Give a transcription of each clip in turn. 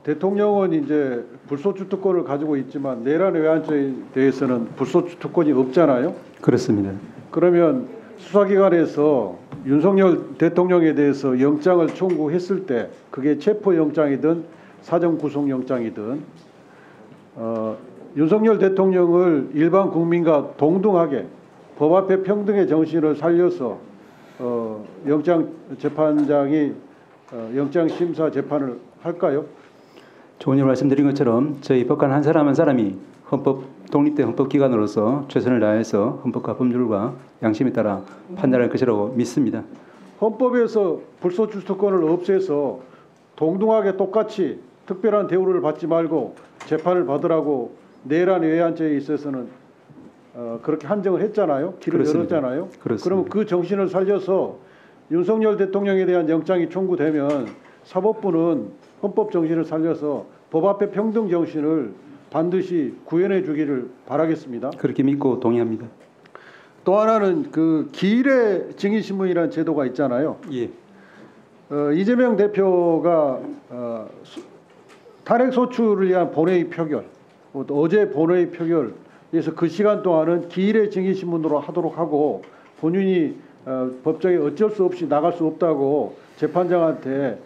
대통령은 이제 불소추 특권을 가지고 있지만 내란 외환죄에 대해서는 불소추 특권이 없잖아요. 그렇습니다. 그러면 수사기관에서 윤석열 대통령에 대해서 영장을 청구했을 때 그게 체포영장이든 사전구속영장이든 윤석열 대통령을 일반 국민과 동등하게 법 앞에 평등의 정신을 살려서 영장재판장이 영장심사 재판을 할까요? 조원님 말씀드린 것처럼 저희 법관 한 사람 한 사람이 독립된 헌법기관으로서 최선을 다해서 헌법과 법률과 양심에 따라 판단할 것이라고 믿습니다. 헌법에서 불소추 특권을 없애서 동등하게 똑같이 특별한 대우를 받지 말고 재판을 받으라고 내란 외환죄에 있어서는 그렇게 한정을 했잖아요. 길을 그렇습니다. 열었잖아요. 그렇습니다. 그러면 그 정신을 살려서 윤석열 대통령에 대한 영장이 청구되면 사법부는 헌법 정신을 살려서 법 앞에 평등 정신을 반드시 구현해 주기를 바라겠습니다. 그렇게 믿고 동의합니다. 또 하나는 그 기일의 증인신문이라는 제도가 있잖아요. 예. 이재명 대표가 탄핵 소추를 위한 본회의 표결, 또 어제 본회의 표결에서 그 시간 동안은 기일의 증인신문으로 하도록 하고 본인이 법정에 어쩔 수 없이 나갈 수 없다고 재판장한테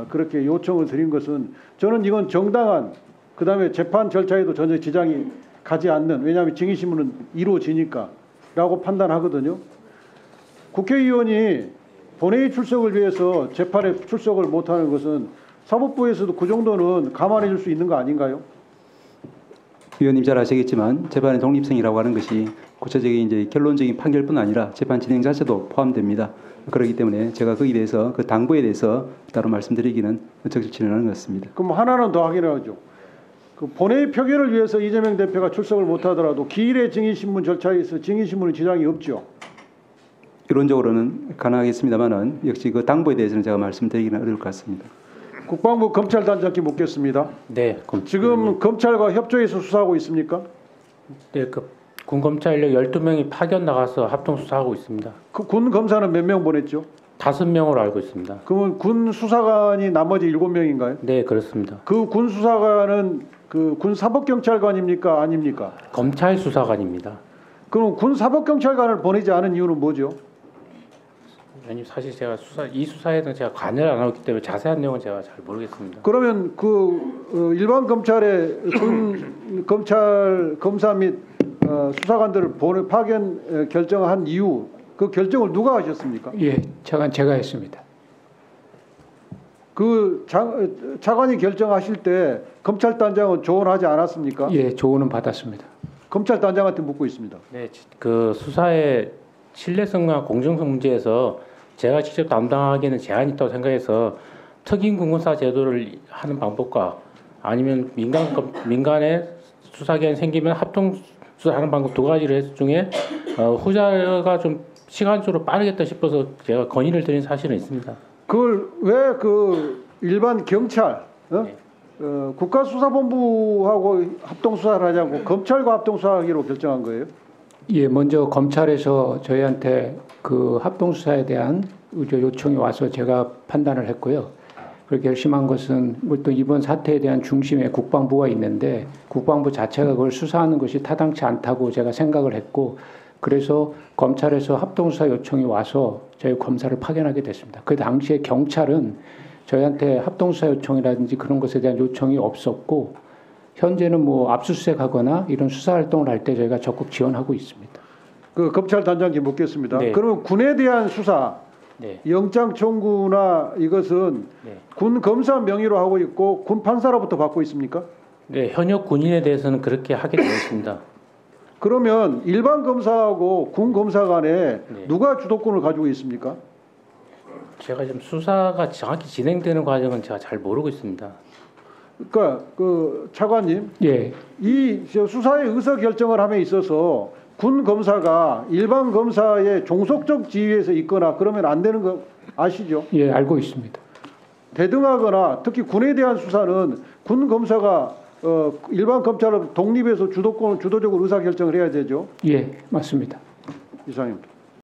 그렇게 요청을 드린 것은 저는 이건 정당한 그다음에 재판 절차에도 전혀 지장이 가지 않는, 왜냐하면 증인신문은 이루어지니까 라고 판단하거든요. 국회의원이 본회의 출석을 위해서 재판에 출석을 못하는 것은 사법부에서도 그 정도는 감안해 줄 수 있는 거 아닌가요? 위원님 잘 아시겠지만 재판의 독립성이라고 하는 것이 구체적인 이제 결론적인 판결뿐 아니라 재판 진행 자체도 포함됩니다. 그렇기 때문에 제가 거기에 대해서 그 당부에 대해서 따로 말씀드리기는 적절치는 않은 것 같습니다. 그럼 하나는 더 확인하죠. 그 본회의 표결을 위해서 이재명 대표가 출석을 못하더라도 기일의 증인신문 절차에서 증인신문은 지장이 없죠. 이론적으로는 가능하겠습니다만은 역시 그 당부에 대해서는 제가 말씀드리기는 어려울 것 같습니다. 국방부 검찰단장께 묻겠습니다. 네, 지금 검찰과 협조해서 수사하고 있습니까? 네, 그 군검찰력 12명이 파견 나가서 합동 수사하고 있습니다. 그 군 검사는 몇 명 보냈죠? 5명으로 알고 있습니다. 그러면 군 수사관이 나머지 7명인가요? 네, 그렇습니다. 그 군 수사관은 그 군 사법경찰관입니까? 아닙니까? 검찰 수사관입니다. 그럼 군 사법경찰관을 보내지 않은 이유는 뭐죠? 아니 사실 제가 이 수사에는 제가 관여를 안 하고 있기 때문에 자세한 내용은 제가 잘 모르겠습니다. 그러면 그 일반 검찰의 군 검찰 검사 및 수사관들을 파견 결정한 이유, 그 결정을 누가 하셨습니까? 예, 제가 했습니다. 그 차관이 결정하실 때 검찰단장은 조언하지 않았습니까? 예, 조언은 받았습니다. 검찰단장한테 묻고 있습니다. 네, 그 수사의 신뢰성과 공정성 문제에서 제가 직접 담당하기에는 제한이 있다고 생각해서 특임 군검사 제도를 하는 방법과 아니면 민간의 수사기관이 생기면 합동 수사하는 방법 두 가지를 중에 후자가 좀 시간적으로 빠르겠다 싶어서 제가 건의를 드린 사실은 있습니다. 그걸 왜 그 일반 경찰, 네. 국가수사본부하고 합동수사를 하자고 검찰과 합동수사하기로 결정한 거예요? 예, 먼저 검찰에서 저희한테 그 합동수사에 대한 요청이 와서 제가 판단을 했고요. 그렇게 결심한 것은 또 이번 사태에 대한 중심에 국방부가 있는데 국방부 자체가 그걸 수사하는 것이 타당치 않다고 제가 생각을 했고, 그래서 검찰에서 합동수사 요청이 와서 저희 검사를 파견하게 됐습니다. 그 당시에 경찰은 저희한테 합동수사 요청이라든지 그런 것에 대한 요청이 없었고, 현재는 뭐 압수수색하거나 이런 수사 활동을 할 때 저희가 적극 지원하고 있습니다. 그 검찰단장께 묻겠습니다. 네. 그러면 군에 대한 수사, 네. 영장 청구나 이것은 네. 군 검사 명의로 하고 있고 군 판사로부터 받고 있습니까? 네, 현역 군인에 대해서는 그렇게 하게 되어 있습니다. 그러면 일반 검사하고 군 검사 간에 네. 누가 주도권을 가지고 있습니까? 제가 지금 수사가 정확히 진행되는 과정은 제가 잘 모르고 있습니다. 그러니까 그 차관님, 예, 이 수사의 의사 결정을 함에 있어서 군 검사가 일반 검사의 종속적 지위에서 있거나 그러면 안 되는 거 아시죠? 예, 알고 있습니다. 대등하거나 특히 군에 대한 수사는 군 검사가 일반 검찰을 독립해서 주도적으로 의사 결정을 해야 되죠. 예, 맞습니다. 이상입니다.